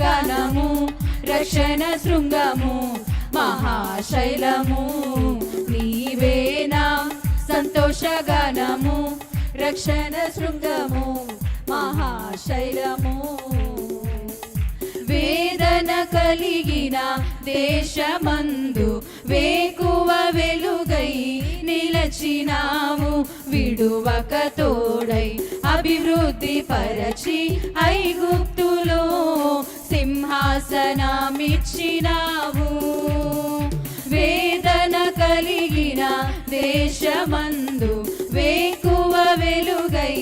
సంతోషగానము రక్షణ శృంగము మహాశైలము నీవేనా సంతోషగానము రక్షణ శృంగము మహాశైలము వేదన కలిగిన దేశమందు వేకువ వెలుగై నిలచినావు విడువక తోడై అభివృద్ధి పరచి ఐగుప్తులో సింహాసనమిచ్చినావు వేదన కలిగిన దేశమందు వేకువ వెలుగై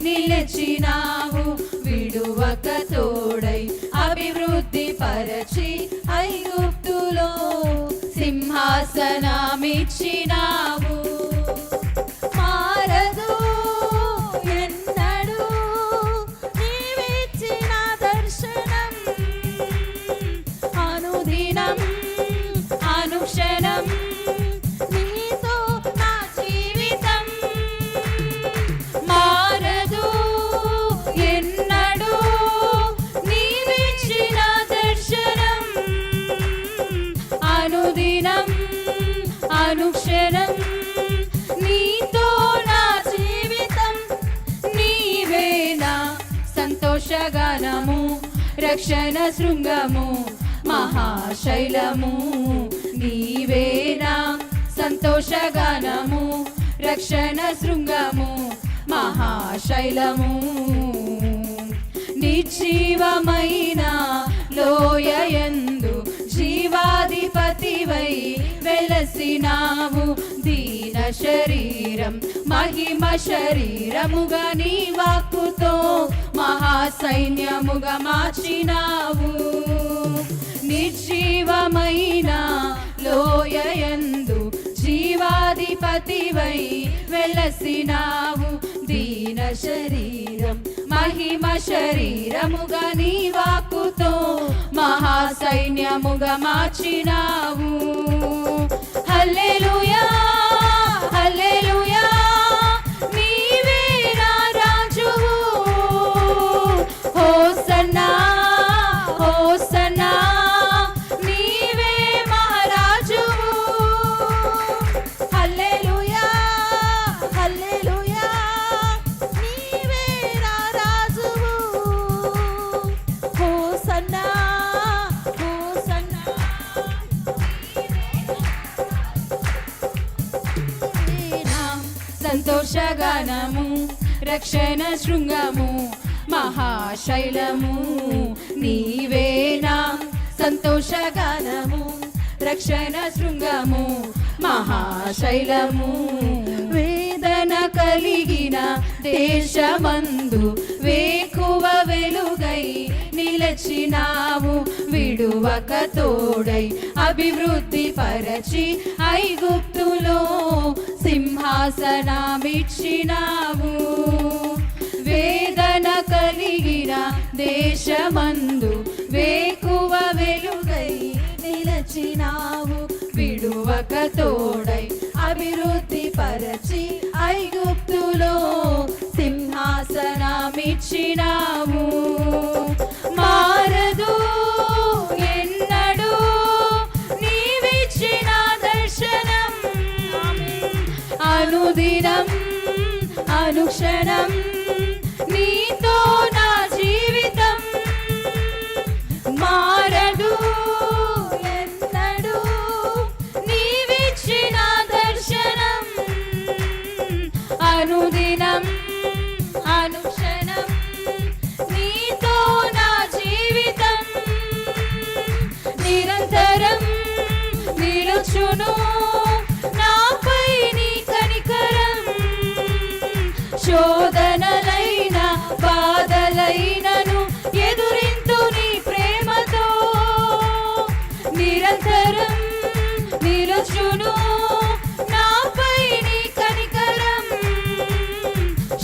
నిలచినావు విడువక తోడై అభివృద్ధి పరచి ఐగుప్తులో సింహాసనమిచ్చినావు మారదు ఎన్నడూ నీవిచ్చిన దర్శనం అనుదినం అనుక్షణం నీతో నా జీవితం మారదు ఎన్నడూ నీవిచ్చిన దర్శనం అనుదినం అనుక్షణం నీతో నా జీవితం నీవేనా సంతోషగానము రక్షణ శృంగము మహాశైలము నీవేనా సంతోషగానము రక్షణ శృంగము మహాశైలము నిర్జీవమైన లోయయందు జీవాధిపతివై వెలసినావు దీన శరీరం మహిమ శరీరముగా నీ వాక్కుతో మహాసైన్యముగా మార్చినావు నిర్జీవమైన లోయయందు జీవాధిపతివై వెలసినావు దీన శరీరం మహిమ శరీరముగా నీ వాక్కుతో మహాసైన్యముగా మార్చినావు హల్లెలూయా హల్లెలూయా నీవే నా రాజువు హోసన్నా హోసన్నా నీవే మహారాజువు హల్లెలూయా హల్లెలూయా నీవే నా రాజువు హోసన్నా హోసన్నా సంతోషగానము రక్షణ శృంగము మహాశైలము నీవేనా సంతోషగానము రక్షణ శృంగము మహాశైలము వేదన కలిగిన దేశమందు వేకువ వెలుగై నిలచినావు విడువక తోడై అభివృద్ధి పరచి ఐగుప్తులో సింహాసనమిచ్చినావు వేదన కలిగిన దేశమందు వేకువ వెలుగై నిలచినావు విడువక తోడై అభివృద్ధి పరచి ఐగుప్తులో సింహాసనమిచ్చినావు మారదు ఎన్నడూ నీవిచ్చిన దర్శనం అనుదినం అనుక్షణం నీతో నా జీవితం మారదు ఎన్నడూ నీవిచ్చిన దర్శనం అనుదినం అనుక్షణం నీతో నా జీవితం నిరంతరం నిలుచును నాపై నీ కనికరం శోధనలైన బాధలైనను ఎదురింతు నీ ప్రేమతో నిరంతరం నిలుచును నాపై నీ కనికరం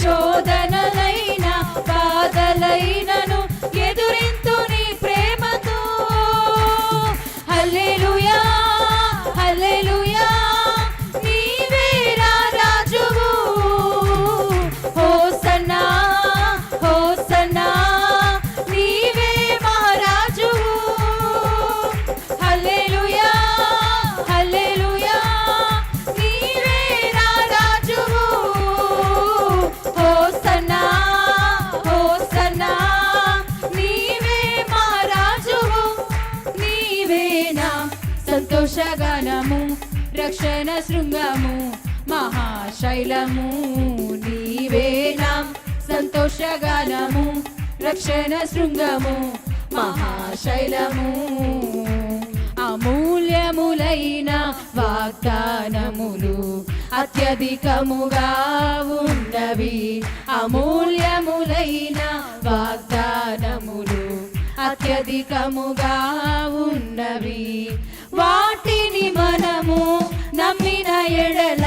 శోధనలైన బాధలైనను ఎదురింతు నీ ప్రేమతో హల్లెలూయా హల్లెలూయా నీవే నా రాజువు హోసన్నా హోసన్నా నీవే మహారాజు రక్షణ శృంగము మహాశైలము నీవే నా సంతోషగానము రక్షణ శృంగము మహాశైలము అమూల్యములైన వాగ్దానములు అత్యధికముగా ఉన్నవి అమూల్యములైన వాగ్దానములు అత్యధికముగా ఉన్నవి వాటిని మనము నమ్మిన ఎడల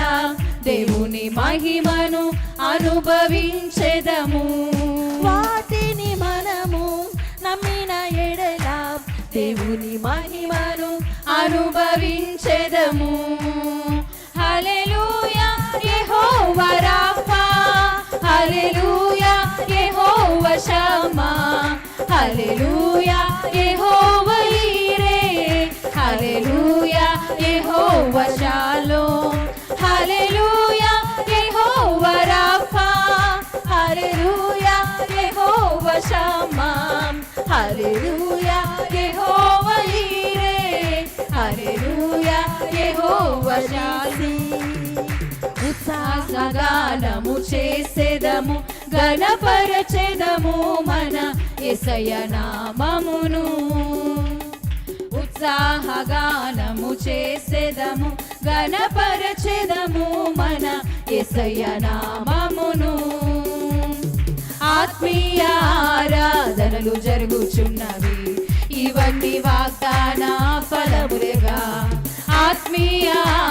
దేవుని మహిమను అనుభవించెదము వాటిని మనము నమ్మిన ఎడల దేవుని మహిమను అనుభవించెదము హల్లెలూయా యెహోవా రాఫా హల్లెలూయా యెహోవా షమ్మా హల్లెలూయా యెహోవా ఈరే హల్లెలూయా యెహోవా షాలోమ్ హల్లెలూయా యెహోవా రాఫా హల్లెలూయా యెహోవా షమ్మా హల్లెలూయా యెహోవా ఈరే హల్లెలూయా యెహోవా షాలోమ్ ఉత్సాహగానము చేసేదము గణపరచెదము మన యేసయ్య నామమును ఉత్సాహగానము చేసేదము గణపరచెదము మన యేసయ్య నామమును ఆత్మీయ ఆరాధనలు జరుగుచున్నవి ఇవన్నీ వాగ్దాన ఫలములుగా ఆత్మీయ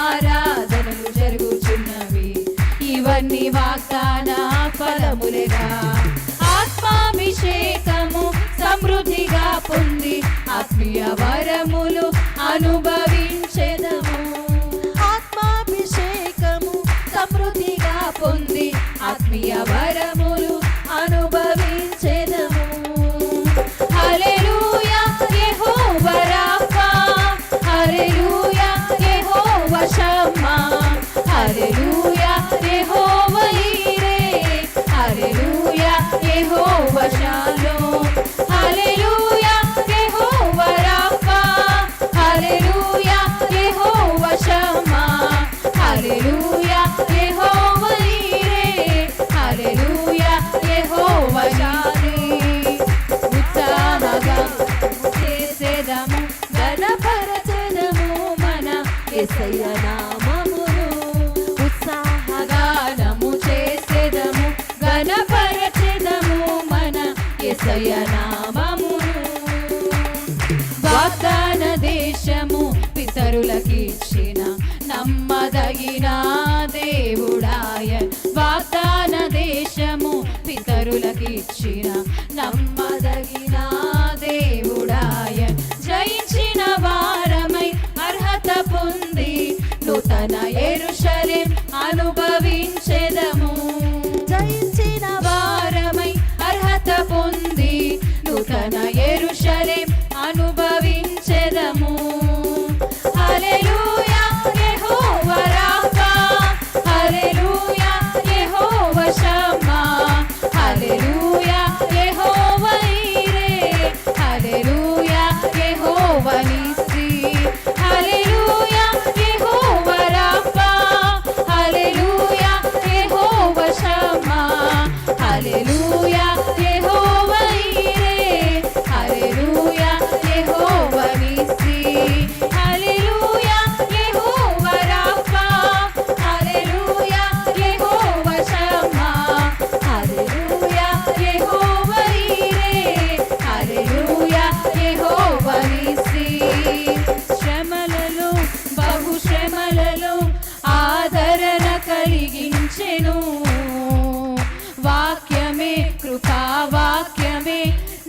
ఆరాధనలు జరుగుచున్నవి ఇవన్నీ వాగ్దాన ఫలములుగా ఆత్మాభిషేకము సమృద్ధిగా పొంది ఆత్మీయ వరములు అనుభవించెదము ఆత్మాభిషేకము సమృద్ధిగా పొంది ఆత్మీయ వరములు అనుభవించెదము హల్లెలూయా యెహోవా రాఫా హల్లెలూయా యెహోవా షమ్మా హల్లెలూయా యెహోవా ఈరే హల్లెలూయా యెహోవా షాలోమ్ హల్లెలూయా యెహోవా రాఫా హల్లెలూయా యెహోవా షమ్మా హల్లెలూయా యెహోవా ఈరే హల్లెలూయా యెహోవా షాలోమ్ ఉత్సాహంగా చేసేదము గణపరచెదము మన యేసయ్య నామమును ఉత్సాహగానము చేసేదము గణపరచెదము మన యేసయ్య నామమును వాగ్దాన దేశము పితరులకిచ్చిన నమ్మదగిన దేవుడాయ వాగ్దాన దేశము పితరులకిచ్చిన నమ్మదగిన దేవుడాయ జయించిన వారమై అర్హత పొంది నూతన యెరూషలేం అనుభవించెదము జయించిన వారమై అర్హత పొంది నూతన యెరూషలేం అనుభవించెదము హల్లెలూయా యెహోవా రాఫా హల్లెలూయా యెహోవా షమ్మా హల్లెలూయా యెహోవా ఈరే హల్లెలూయా యెహోవా నీసి హల్లెలూయా యెహోవా రాఫా హల్లెలూయా యెహోవా షమ్మా హల్లెలూయా యెహోవా ఈరే హల్లెలూయా యెహోవా నీసి హల్లెలూయా యెహోవా రాఫా హల్లెలూయా యెహోవా షమ్మా హల్లెలూయా యెహోవా ఈరే హల్లెలూయా యెహోవా నీసి శ్రమలలో బహు శ్రమలలో ఆదరణ కలిగించెను వాక్యమే కృపా వాక్యమే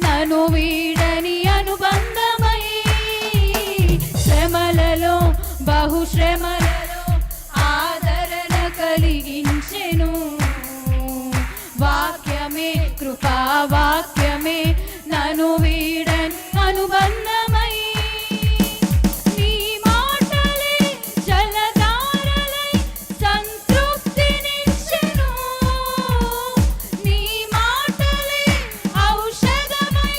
నన్ను వీడని అనుబంధమై శ్రమలలో బహు శ్రమలలో ఆదరణ కలిగించెను వాక్యమే కృపా వాక్యమే నన్ను వీడని అనుబంధమై నీ మాటలే జలధారలై సంతృప్తినిచ్చెను నీ మాటలే ఔషధమై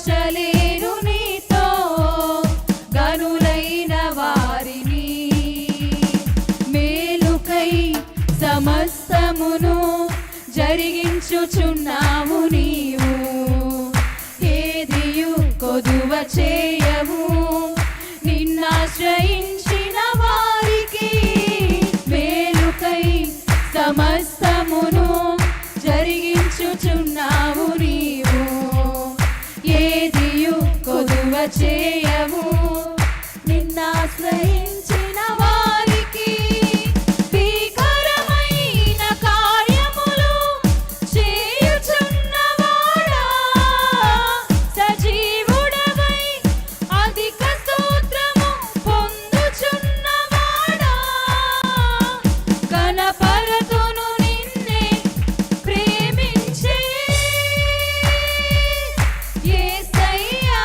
పోల్చలేను నీతో గనులైన వారిని. మేలుకై సమస్తమును జరిగించుచున్నావు నీవు, ఏదియు కొదువ చేయవు నిన్నాశ్రయించిన వారికి. మేలుకై సమస్తమును జరిగించుచున్నావు నీవు, ఏదియు కొదువ చేయవు నిన్నాశ్రయించిన వారికి. భీకరమైన కార్యములు చేయుచున్నవాడా, సజీవుడవై అధిక స్తోత్రము పొందుచున్నవాడా, కనపరతును నిన్నే ప్రేమించే యేసయ్యా.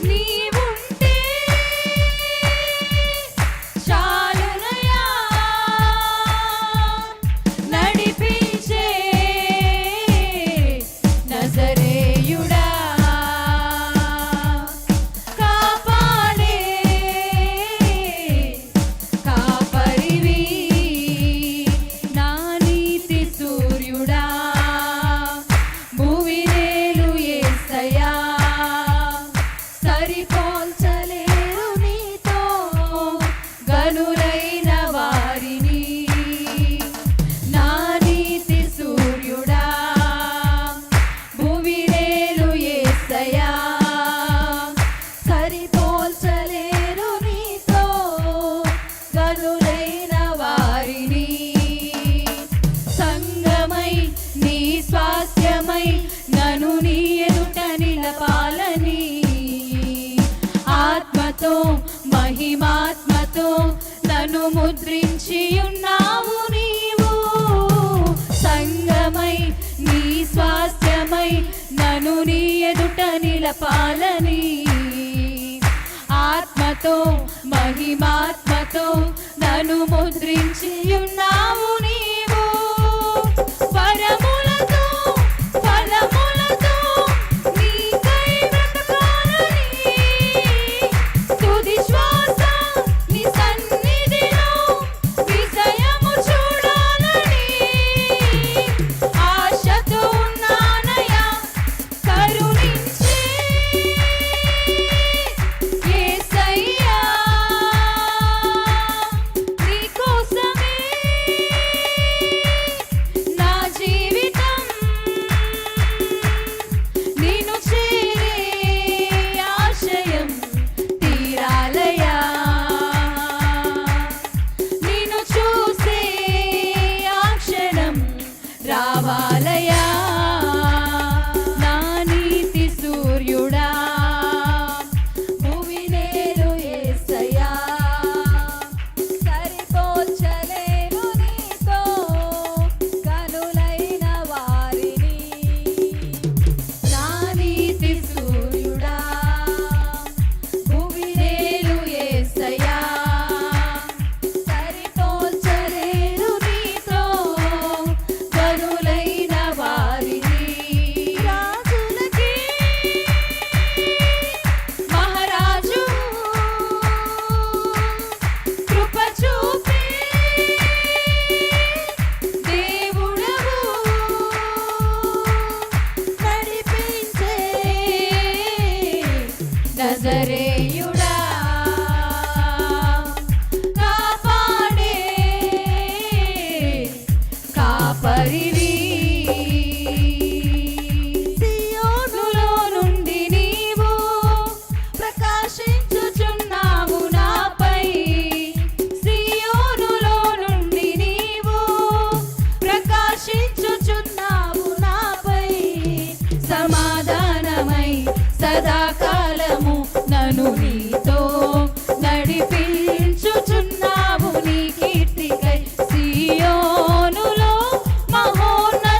నీవుంటే చాలునయ్యా, నడిపించే నజరేయుడా, కాపాడే కాపరివి, నా నీతి సూర్యుడా, భువినేలు యేసయ్యా. సరిపోల్చలేరు నీతో గనులైన వారిని. నా నీతి సూర్యుడా, భువినేలు యేసయ్యా. సరిపోల్చలేరు నీతో గనులైన వారిని. సంగమై నీ స్వాస్థ్యమై నన్ను నీ ఎదుట నిలపాలని, ఆత్మతో మహిమాత్మతో నన్ను ముద్రించి ఉన్నావు నీవు. సంగమై నీ స్వాస్థ్యమై నన్ను నీ ఎదుట నిలపాలని, ఆత్మతో మహిమాత్మతో నన్ను ముద్రించి ఉన్నావు నీవు. వరములతో ఫలములతో నీకై బ్రతకాలని, తుది శ్వాస నీ సన్నిధిలో విజయము చూడాలని, ఆశతో ఉన్నానయ్యా, కరుణించే యేసయ్యా. నీకోసమే నా జీవితం, నిన్ను చేరే ఆశయం తీరాలయా, నిన్ను చూసే ఆ క్షణం రావాలయా. నా నీతి సూర్యుడా, భువినేలు యేసయ్యా. సరిపోల్చలేను నీతో కనులైన వారిని. నా నీతి సూర్యుడా, భువినేలు యేసయ్యా. సరిపోల్చలేను నీతో కనులైన వారిని. రాజులకి మహారాజు కృప చూపే దేవుడవు, నడిపించే నజరేయుడా, కాపాడే కాపరివి. సియోనులో నుండి నీవు ప్రకాశించుచున్నావు నాపై. సియోనులో నుండి నీవు ప్రకాశించుచున్నావు నాపై. సమాధానమై సదాకాలము నన్ను నీతో నడిపించుచున్నావు నీ కీర్తికై. సియోనులో మహోన్నత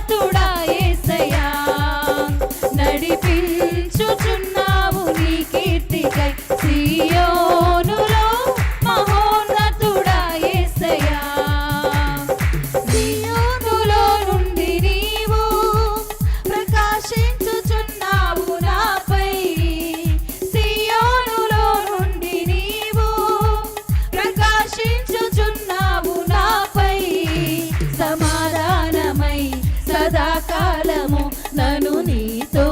సదాకాలము నన్ను నీతో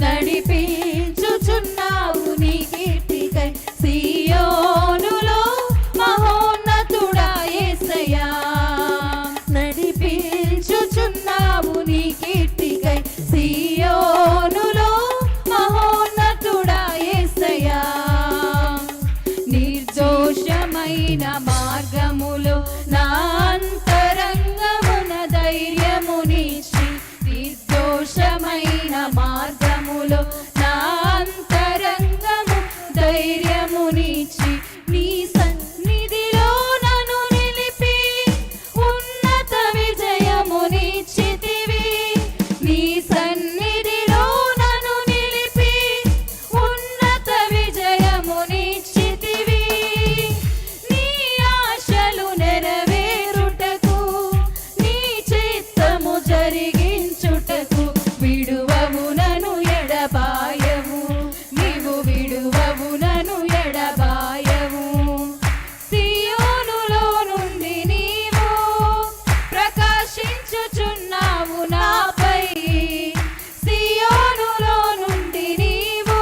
నడిపించుచున్నావు నీ కీర్తికై సియోనులో మహోన్నతుడా యేసయ్యా నడిపించుచున్నావు నీ కీర్తికై సియోనులో మహోన్నతుడా యేసయ్యా నిర్దోషమైన మార్గములో నా అంతరంగమున ధైర్యమునిచ్చి నిర్దోషమైన మార్గములో నా అంతరంగము ధైర్యమునిచ్చి నీ సన్నిధిలో నన్ను నిలిపి ఉన్నత విజయమునిచ్చితివి నీ సన్నిధిలో నన్ను నిలిపి ఉన్నత విజయమునిచ్చితివి నీ ఆశలు నెరవేరుటకు నీ చిత్తము జరిగించుటకు విడువవు నన్ను ఎడబాయవు నీవు విడువవు నన్ను ఎడబాయవు సియోనులో నుండి నీవు ప్రకాశించుచున్నావు నాపై సియోనులో నుండి నీవు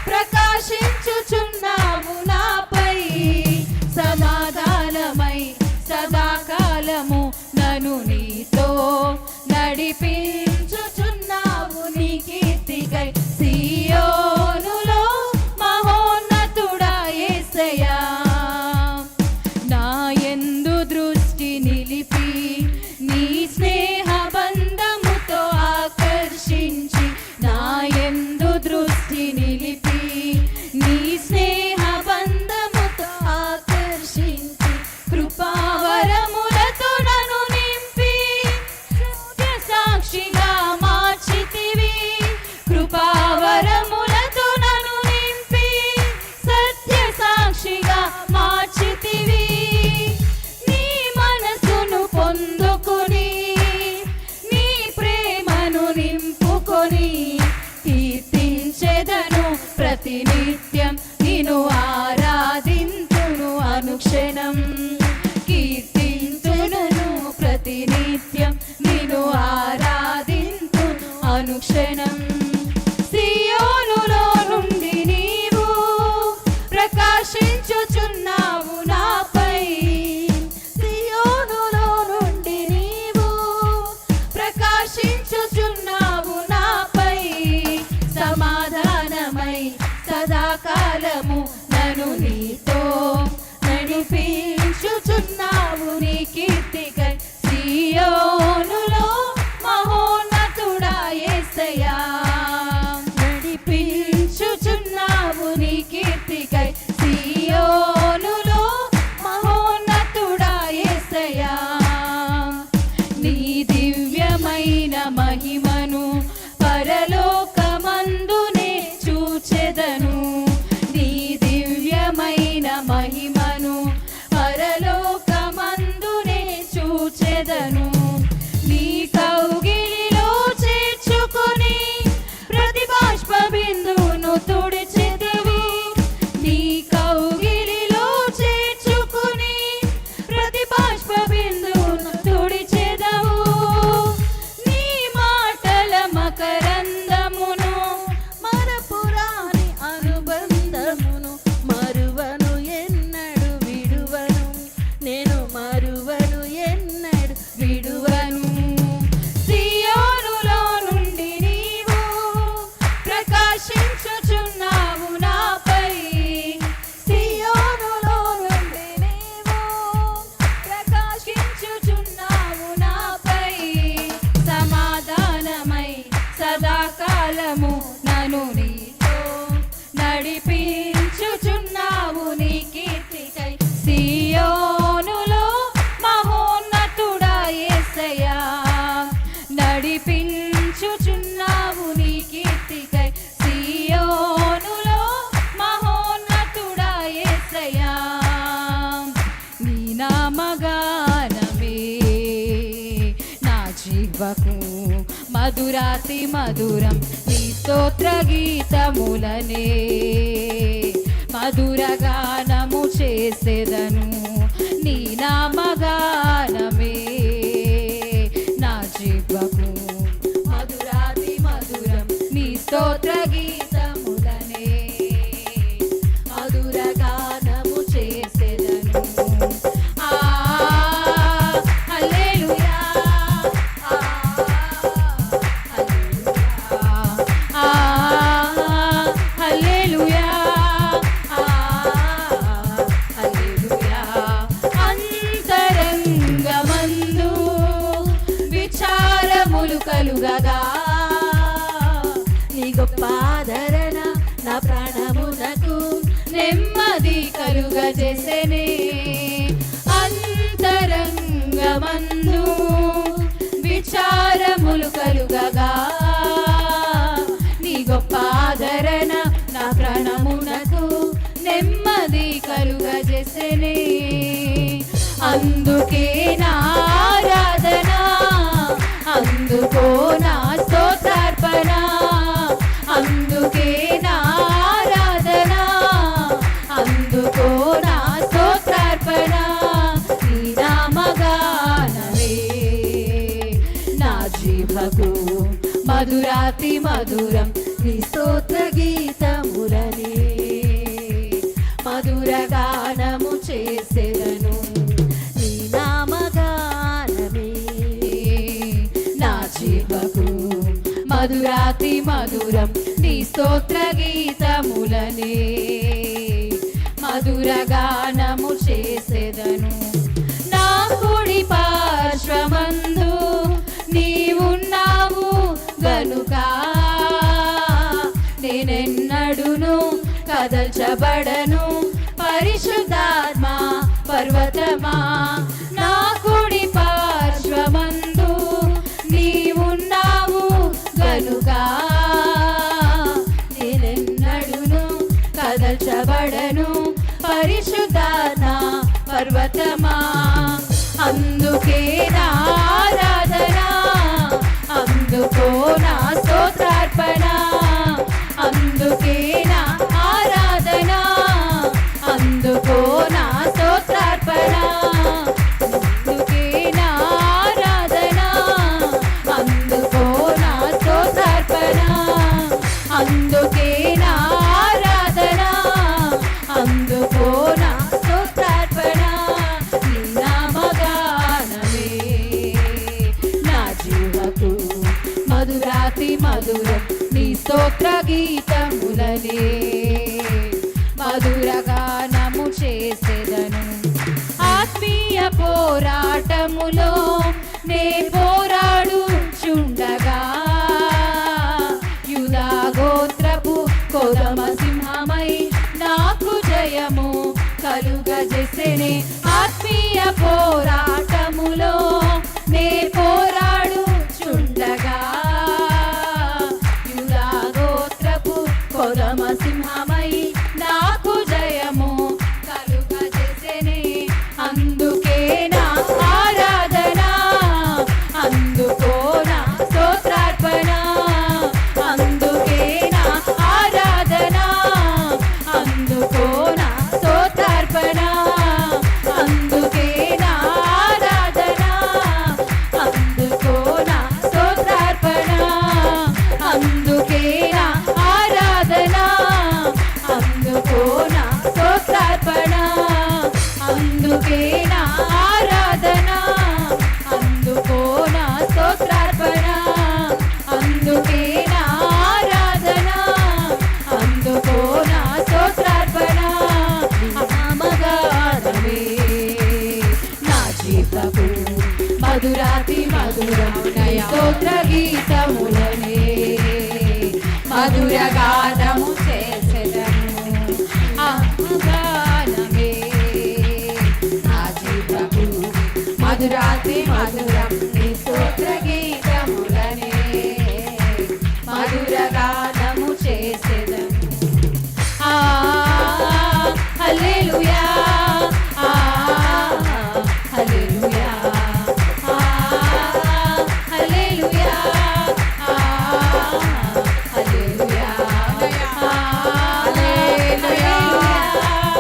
ప్రకాశించుచున్నావు నాపై సమాధానమై సదాకాలము నన్ను నీతో నడిపించుచున్నావు నీ కీర్తికై సియోనులో మహోన్నతుడా యేసయ్యా నా యందు దృష్టి నిలిపి నీ స్నేహ బంధముతో ఆకర్షించి నా యందు దృష్టి నిలిపి నీ స్నేహ బంధముతో ఆకర్షించి కృపావరములతో నన్ను నింపి సత్య సాక్షిగా మార్చితివి కృపావరములతో నన్ను నింపి సత్య సాక్షిగా మార్చితివి నీ మనసును పొందుకొని నీ ప్రేమను నింపుకొని కీర్తించెదను ప్రతినిత్యం నిన్ను ఆరాధింతును అనుక్షణం కీర్తించును ప్రతినిత్యం నిన్ను ఆరాధింతును అనుక్షణం సియోనులో నుండి నీవు ప్రకాశించుచున్నావు నాపై సియోనులో నుండి నీవు ప్రకాశించుచున్నావు నాపై సమాధానమై సదాకాలము నన్ను నీతో నడిపించుచున్నావు నీ కీర్తికై సియోనులో మహోన్నతుడా యేసయ్యా నడిపించుచున్నావు నీ కీర్తికై సియోనులో మహోన్నతుడా యేసయ్యా నీ దివ్యమైన మహిమను పరలోకమందునే చూచెదను నీ దివ్యమైన మహిమను పరలోకమందునే చూచెదను నీ కౌగిలిలో చేర్చుకొని ప్రతి బాష్ప బిందువును తుడిచెదవు నీ కౌగిలిలో చేర్చుకొని ప్రతి బాష్ప బిందువును తుడిచెదవు నీ మాటల మకరందమును మరపురాని అనుబంధమును మరువను ఎన్నడు విడువను నేను మరువను ఎన్నడు విడువను సియోనులో నుండి నీవు ప్రకాశించుచున్నావు నాపై సియోనులో నుండి నీవు ప్రకాశించుచున్నావు నాపై సమాధానమై సదాకాలము నన్ను నీతో నడిపించుచున్నావు నీ కీర్తికై సియోనులో మహోన్నతుడా యేసయ్యా నడిపించుచున్నావు నీ కీర్తికై సియోనులో మహోన్నతుడా యేసయ్యా నీ నామగానమే నా జీవకు మధురాతి మధురం నీ స్తోత్ర గీతములనే మధుర గానము చేసేదను నీ నామగానమే నా జీవకు ఆనందములు కలుగగా నీ గొప్ప ఆదరణ నా ప్రాణమునకు నెమ్మది కలుగజేసెనే అంతరంగమందు విచారములు కలుగగా నీ గొప్ప ఆదరణ నా ప్రాణమునకు నెమ్మది కలుగజేసెనే అందుకే నా ఆరాధన అందుకో నా స్తోత్రార్పణ అందుకే నా ఆరాధన అందుకో నా స్తోత్రార్పణ నీ నామగానమే నా జీవకు మధురాతి మధురం నీ స్తోత్ర గీతములనే మధుర గానము చేసేదను నీ నామగానమే నా జీవకు మధురాతి మధురం నీ స్తోత్ర గీతములనే మధుర గానము చేసేదను నా కుడి పార్శ్వమందు నీవున్నావు గనుక నేనెన్నడును కదల్చబడను పరిశుద్ధాత్మ పర్వతమా నా కుడి పార్శ్వమందు నీవున్నావు గనుక నేనెన్నడును కదల్చబడను పరిశుద్ధాత్మ పర్వతమా అందుకే నా ఆరాధన అందుకో నా స్తోత్రార్పణ అందుకే నా ఆరాధన అందుకో నా స్తోత్రార్పణ అందుకే నా ఆరాధన అందుకో నా స్తోత్రార్పణ అందుకే నా ఆరాధన అందుకో నా స్తోత్రార్పణ నీ నామగానమే నా జీవకు మధురాతి మధురం నీ స్తోత్ర గీతములనే మధుర గానము చేసేదను ఆత్మీయ పోరాటములో నే పోరాడుచుండగా యూదా గోత్రపు కోదమ సింహమై నాకు జయము కలుగజేసెనే ఆత్మీయ పోరాటములో నే పోరాడుచుండగా యూదా గోత్రపు కోదమ సింహమై నాకు జయము కలుగజేసెనే అందుకే నా ఆరాధన అందుకో నా స్తోత్రార్పణ అందుకే నా ఆరాధన అందుకో నా స్తోత్రార్పణ అందుకే నా ఆరాధన అందుకో నా స్తోత్రార్పణ అందుకే నా ఆరాధన అందుకో నా స్తోత్రార్పణ అందుకే నా ఆరాధన అందుకో నా స్తోత్రార్పణ అందుకే నా ఆరాధన అందుకో నా స్తోత్రార్పణ నామగానమే నా జీవకు మధురాతి మధురం నీ స్తోత్ర గీతములనే మధుర గానము చేసెదను ఆత్మగానమే నా జీవకు మధురాతి మధురం నీ స్తోత్ర గీతములనే మధుర గానము చేసెదను హల్లెలూయా హల్లెలూయా హల్లెలూయా హల్లెలూయా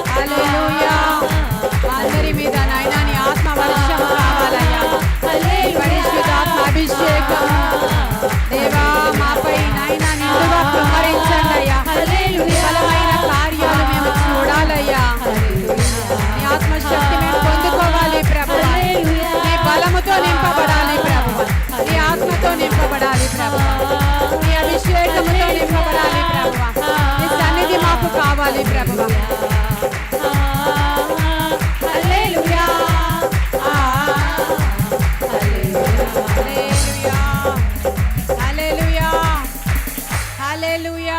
హల్లెలూయా అందరి మీద నాయనా నీ ఆత్మ వర్షం కావాలయ్యా హల్లెలూయా హల్లెలూయా